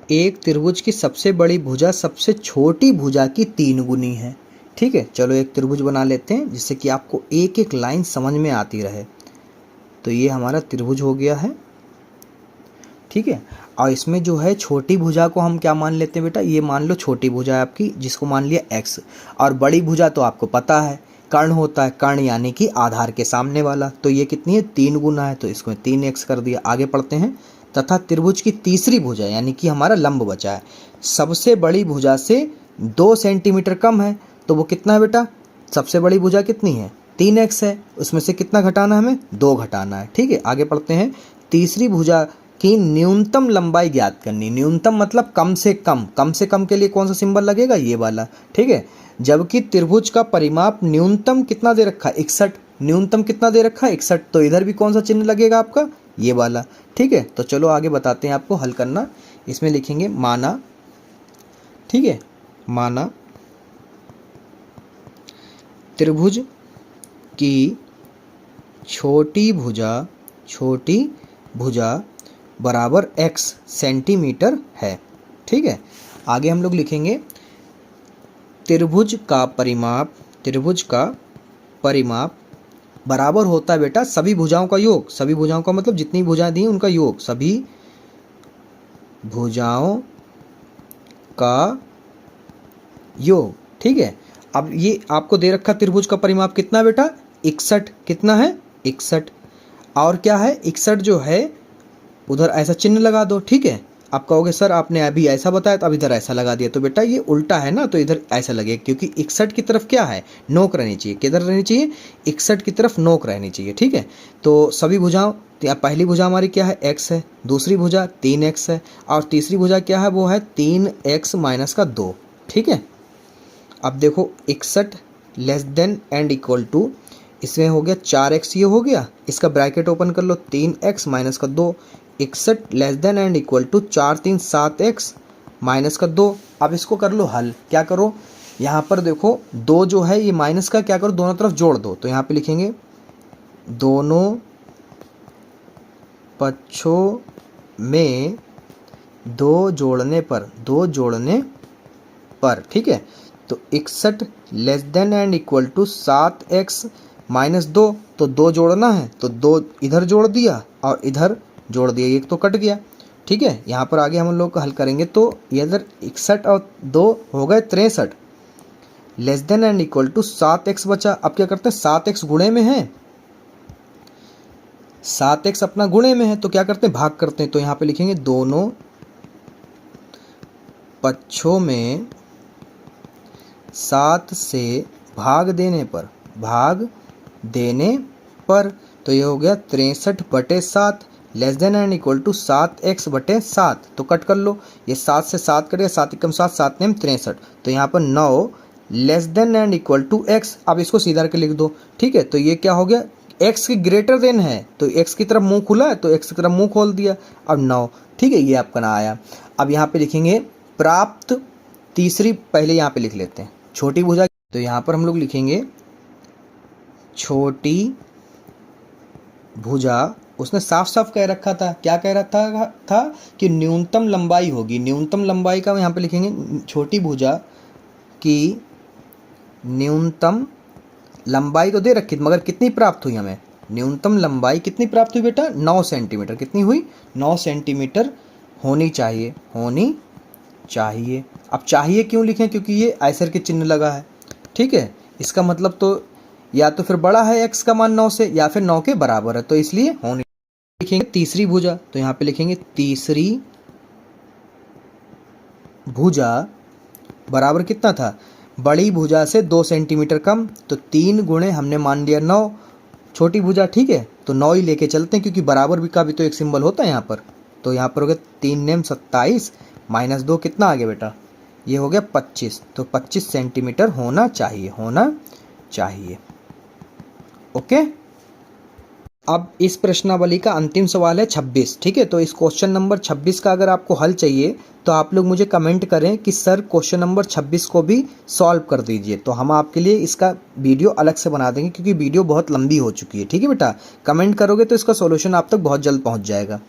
एक त्रिभुज की सबसे बड़ी भुजा सबसे छोटी भुजा की 3 गुनी है। ठीक है, चलो एक त्रिभुज बना लेते हैं जिससे कि आपको एक एक लाइन समझ में आती रहे। तो ये हमारा त्रिभुज हो गया है। ठीक है, और इसमें जो है छोटी भुजा को हम क्या मान लेते हैं बेटा, ये मान लो छोटी भुजा है आपकी, जिसको मान लिया x। और बड़ी भुजा तो आपको पता है कर्ण होता है, कर्ण यानी कि आधार के सामने वाला। तो ये कितनी है, 3 गुना है, तो इसको 3x कर दिया। आगे पढ़ते हैं। तथा त्रिभुज की तीसरी भुजा यानी कि हमारा लंब बचा है, सबसे बड़ी भुजा से 2 सेंटीमीटर कम है। तो वो कितना है बेटा, सबसे बड़ी भुजा कितनी है, 3x है, उसमें से कितना घटाना है, हमें 2 घटाना है। ठीक है, आगे पढ़ते हैं। तीसरी भुजा की न्यूनतम लंबाई ज्ञात करनी। न्यूनतम मतलब कम से कम, कम से कम के लिए कौन सा सिंबल लगेगा, ये वाला। ठीक है, जबकि त्रिभुज का परिमाप न्यूनतम कितना दे रखा है, 61। न्यूनतम कितना दे रखा है, 61। तो इधर भी कौन सा चिन्ह लगेगा आपका, ये वाला। ठीक है, तो चलो आगे बताते हैं आपको हल करना। इसमें लिखेंगे माना, ठीक है, माना त्रिभुज की छोटी भुजा बराबर x सेंटीमीटर है। ठीक है, आगे हम लोग लिखेंगे त्रिभुज का परिमाप बराबर होता है बेटा सभी भुजाओं का योग। सभी भुजाओं का मतलब जितनी भुजाएं दी उनका योग, सभी भुजाओं का योग। ठीक है, अब ये आपको दे रखा त्रिभुज का परिमाप कितना बेटा, 61। कितना है, 61। और क्या है, 61 जो है उधर ऐसा चिन्ह लगा दो। ठीक है, आप कहोगे सर आपने अभी ऐसा बताया तो अब इधर ऐसा लगा दिया। तो बेटा ये उल्टा है ना, तो इधर ऐसा लगे, क्योंकि 61 की तरफ क्या है, नोक रहनी चाहिए। किधर रहनी चाहिए, 61 की तरफ नोक रहनी चाहिए। ठीक है, तो सभी भुजाओं, पहली भुजा हमारी क्या है, x है, दूसरी भुजा 3x है, और तीसरी भुजा क्या है, वो है 3x माइनस का 2। ठीक है, अब देखो 61 less than and equal to, इसमें हो गया 4x, ये हो गया, इसका ब्रैकेट ओपन कर लो, 3x माइनस का 2। 61 less than and equal to 4 3 7x minus का 2। अब इसको कर लो हल। क्या करो, यहाँ पर देखो 2 जो है ये माइनस का, क्या करो दोनों तरफ जोड़ दो। तो यहाँ पे लिखेंगे दोनों पक्षों में 2 जोड़ने पर। ठीक है, तो 61 less than and equal to 7x minus 2। तो 2 जोड़ना है तो 2 इधर जोड़ दिया और इधर जोड़ दिया, एक तो कट गया। ठीक है, यहाँ पर आगे हम लोग हल करेंगे तो ये इधर 61 और 2 हो गए 63 less than and equal to 7x बचा। अब क्या करते हैं, 7x गुणे में है, 7x अपना गुणे में है, तो क्या करते हैं, भाग करते हैं। तो यहाँ पे लिखेंगे दोनों पक्षों में 7 से भाग देने पर, तो ये हो गया 63/7 less than and equal to 7x/7। तो कट कर लो, ये 7 से 7 कटेगा, 7 एकम 7, 7 नेम 63। तो यहाँ पर 9 less than and equal to x। अब इसको सीधा करके लिख दो। ठीक है, तो ये क्या हो गया, x की ग्रेटर देन है, तो x की तरफ मुंह खुला है तो x की तरफ मुंह खोल दिया। अब 9। ठीक है, ये आपका ना आया। अब यहाँ पे लिखेंगे प्राप्त तीसरी, पहले यहाँ पे लिख लेते हैं छोटी भुजा। तो यहाँ पर हम लोग लिखेंगे छोटी भुजा, उसने साफ साफ कह रखा था, क्या कह रखा था कि न्यूनतम लंबाई होगी। न्यूनतम लंबाई का यहाँ पे लिखेंगे छोटी भुजा की न्यूनतम लंबाई तो दे रखी थी, मगर कितनी प्राप्त हुई हमें, न्यूनतम लंबाई कितनी प्राप्त हुई बेटा, 9 सेंटीमीटर। कितनी हुई, 9 सेंटीमीटर होनी चाहिए। अब चाहिए क्यों लिखें, क्योंकि ये ऐसर के चिन्ह लगा है। ठीक है, इसका मतलब तो या तो फिर बड़ा है x का मान 9 से, या फिर 9 के बराबर है, तो इसलिए होनी। लिखेंगे तीसरी भुजा, तो यहाँ पे लिखेंगे तीसरी भुजा बराबर कितना था, बड़ी भुजा से 2 सेंटीमीटर कम। तो 3 गुणे हमने मान लिया 9 छोटी भुजा। ठीक है, तो 9 ही लेके चलते हैं, क्योंकि बराबर भी का भी तो एक सिंबल होता है यहाँ पर। तो यहाँ पर हो गया 3 नेम 27 माइनस 2 कितना आ गया बेटा, ये हो गया 25। तो 25 सेंटीमीटर होना चाहिए। ओके, अब इस प्रश्नावली का अंतिम सवाल है 26। ठीक है, तो इस क्वेश्चन नंबर 26 का अगर आपको हल चाहिए तो आप लोग मुझे कमेंट करें कि सर क्वेश्चन नंबर 26 को भी सॉल्व कर दीजिए, तो हम आपके लिए इसका वीडियो अलग से बना देंगे, क्योंकि वीडियो बहुत लंबी हो चुकी है। ठीक है बेटा, कमेंट करोगे तो इसका सॉल्यूशन आप तक बहुत जल्द पहुंच जाएगा।